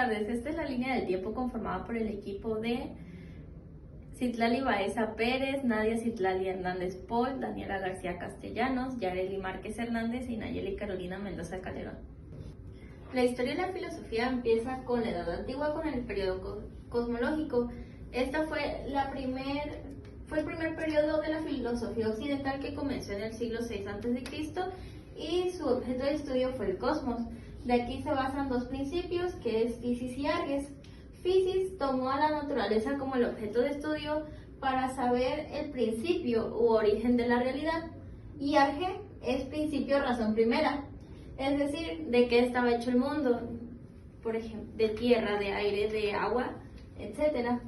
tardes. Esta es la línea del tiempo conformada por el equipo de Citlali Baeza Pérez, Nadia Citlali Hernández Paul, Daniela García Castellanos, Yareli Márquez Hernández y Nayeli Carolina Mendoza Calderón. La historia de la filosofía empieza con la Edad Antigua, con el periodo cosmológico. Esta fue el primer periodo de la filosofía occidental que comenzó en el siglo VI a.C. y su objeto de estudio fue el cosmos. De aquí se basan dos principios, que es Fisis y Arges. Fisis tomó a la naturaleza como el objeto de estudio para saber el principio u origen de la realidad, y Arge es principio razón primera, es decir, de qué estaba hecho el mundo, por ejemplo, de tierra, de aire, de agua, etc.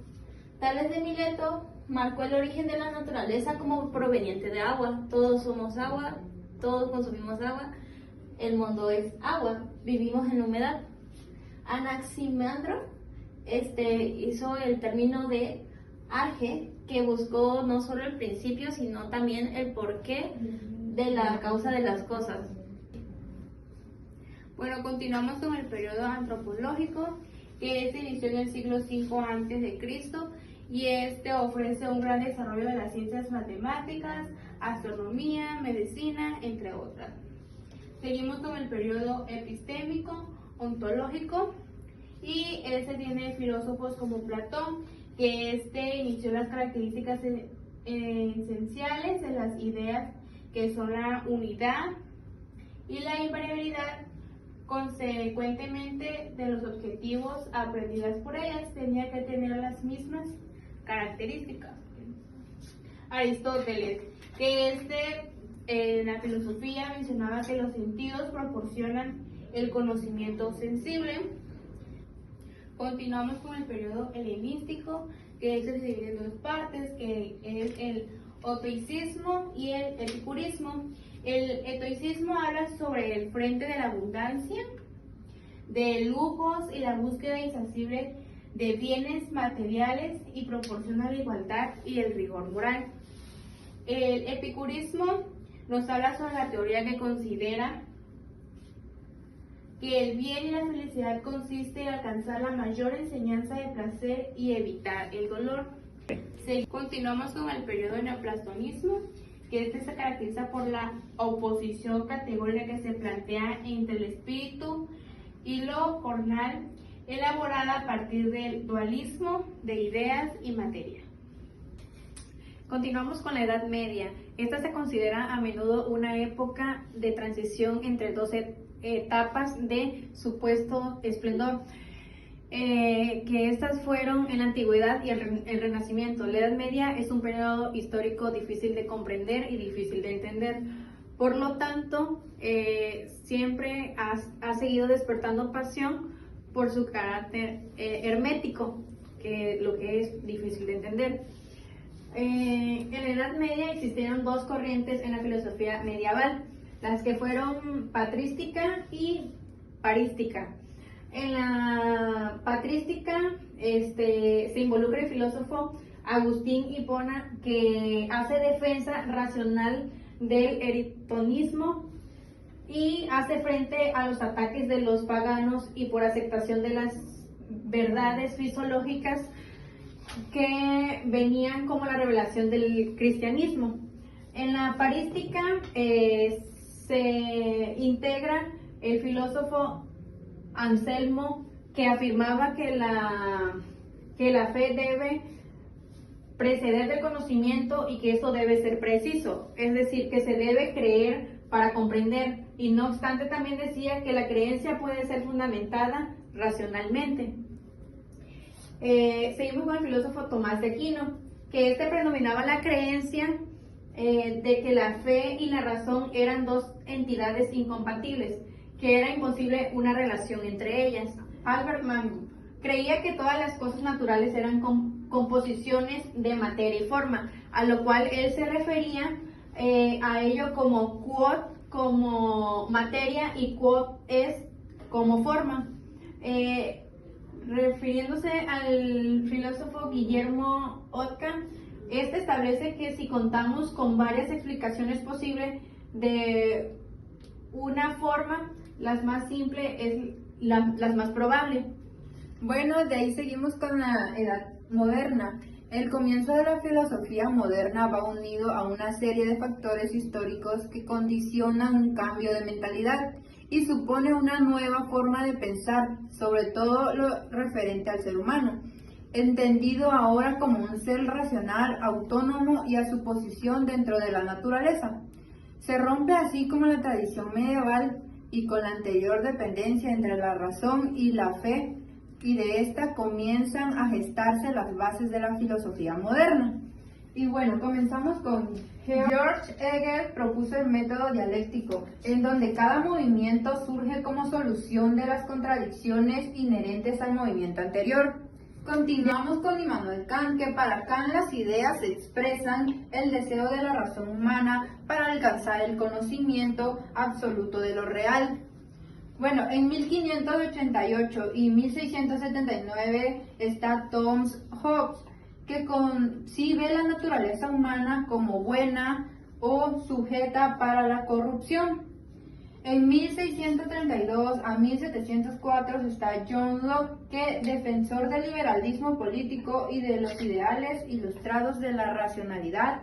Tales de Mileto marcó el origen de la naturaleza como proveniente de agua. Todos somos agua, todos consumimos agua, el mundo es agua, vivimos en humedad. Anaximandro hizo el término de Arge, que buscó no solo el principio, sino también el porqué de la causa de las cosas. Bueno, continuamos con el periodo antropológico, que se inició en el siglo V a.C. y ofrece un gran desarrollo de las ciencias matemáticas, astronomía, medicina, entre otras. Seguimos con el periodo epistémico, ontológico, y tiene filósofos como Platón, que inició las características esenciales de las ideas, que son la unidad y la invariabilidad. Consecuentemente, de los objetivos aprendidas por ellas, tenía que tener las mismas características. Aristóteles, que en la filosofía mencionaba que los sentidos proporcionan el conocimiento sensible. Continuamos con el periodo helenístico, que se divide en dos partes, que es el estoicismo y el epicurismo. El estoicismo habla sobre el frente de la abundancia, de lujos y la búsqueda insaciable de bienes materiales, y proporciona la igualdad y el rigor moral. El epicurismo nos habla sobre la teoría que considera que el bien y la felicidad consiste en alcanzar la mayor enseñanza de placer y evitar el dolor. Continuamos con el periodo neoplatonismo, que se caracteriza por la oposición categórica que se plantea entre el espíritu y lo corporal, elaborada a partir del dualismo de ideas y materia. Continuamos con la Edad Media. Esta se considera a menudo una época de transición entre dos etapas de supuesto esplendor, que estas fueron en la Antigüedad y el Renacimiento. La Edad Media es un periodo histórico difícil de comprender y difícil de entender. Por lo tanto, siempre ha seguido despertando pasión por su carácter hermético, lo que es difícil de entender. En la Edad Media existieron dos corrientes en la filosofía medieval, las que fueron patrística y parística. En la patrística se involucra el filósofo Agustín Hipona, que hace defensa racional del eritonismo y hace frente a los ataques de los paganos y por aceptación de las verdades fisiológicas que venían como la revelación del cristianismo. En la parística se integra el filósofo Anselmo, que afirmaba que la fe debe preceder del conocimiento y que eso debe ser preciso, es decir, que se debe creer para comprender, y no obstante también decía que la creencia puede ser fundamentada racionalmente. Seguimos con el filósofo Tomás de Aquino, que predominaba la creencia de que la fe y la razón eran dos entidades incompatibles, que era imposible una relación entre ellas. Albert Mango creía que todas las cosas naturales eran composiciones de materia y forma, a lo cual él se refería a ello como quod como materia y quod es como forma. Refiriéndose al filósofo Guillermo Otka, establece que si contamos con varias explicaciones posibles de una forma, la más simple es la más probable. Bueno, de ahí seguimos con la Edad Moderna. El comienzo de la filosofía moderna va unido a una serie de factores históricos que condicionan un cambio de mentalidad y supone una nueva forma de pensar, sobre todo lo referente al ser humano, entendido ahora como un ser racional, autónomo y a su posición dentro de la naturaleza. Se rompe así como la tradición medieval y con la anterior dependencia entre la razón y la fe, y de esta comienzan a gestarse las bases de la filosofía moderna. Y bueno, comenzamos con George Hegel propuso el método dialéctico, en donde cada movimiento surge como solución de las contradicciones inherentes al movimiento anterior. Continuamos con Immanuel Kant, que para Kant las ideas expresan el deseo de la razón humana para alcanzar el conocimiento absoluto de lo real. Bueno, en 1588 y 1679 está Thomas Hobbes, que concibe la naturaleza humana como buena o sujeta para la corrupción. En 1632 a 1704 está John Locke, que defensor del liberalismo político y de los ideales ilustrados de la racionalidad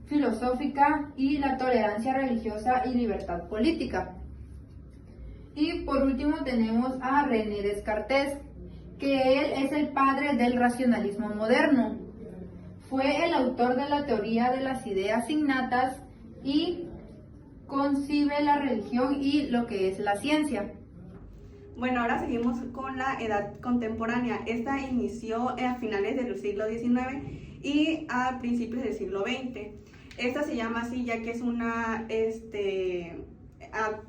filosófica y la tolerancia religiosa y libertad política. Y por último tenemos a René Descartes, que él es el padre del racionalismo moderno. Fue el autor de la teoría de las ideas innatas y concibe la religión y lo que es la ciencia. Bueno, ahora seguimos con la edad contemporánea. Esta inició a finales del siglo XIX y a principios del siglo XX. Esta se llama así ya que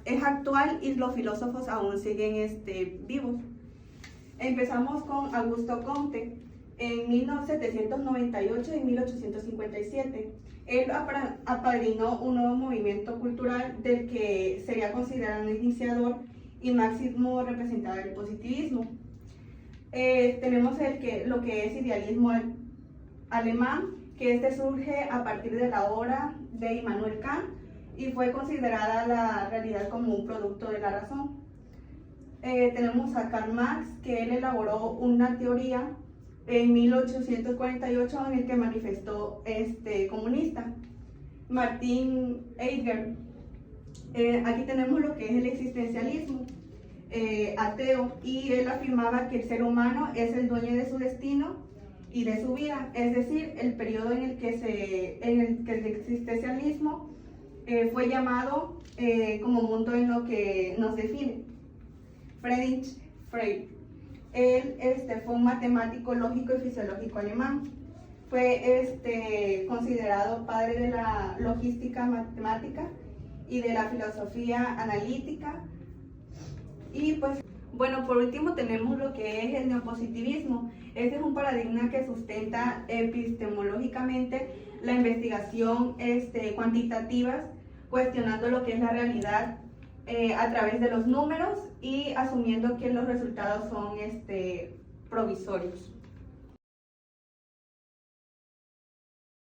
es actual y los filósofos aún siguen vivos. Empezamos con Augusto Comte en 1798 y 1857. Él apadrinó un nuevo movimiento cultural del que sería considerado un iniciador y máximo representante del positivismo. Tenemos lo que es idealismo alemán, que surge a partir de la obra de Immanuel Kant y fue considerada la realidad como un producto de la razón. Tenemos a Karl Marx, que él elaboró una teoría en 1848 en el que manifestó comunista. Martin Heidegger, aquí tenemos lo que es el existencialismo ateo, y él afirmaba que el ser humano es el dueño de su destino y de su vida, es decir, el periodo en el que el existencialismo fue llamado como mundo en lo que nos define. Friedrich Frey, él fue un matemático lógico y fisiológico alemán. Fue considerado padre de la logística matemática y de la filosofía analítica. Y pues, bueno, por último tenemos lo que es el neopositivismo. Este es un paradigma que sustenta epistemológicamente la investigación cuantitativa, cuestionando lo que es la realidad a través de los números y asumiendo que los resultados son provisorios.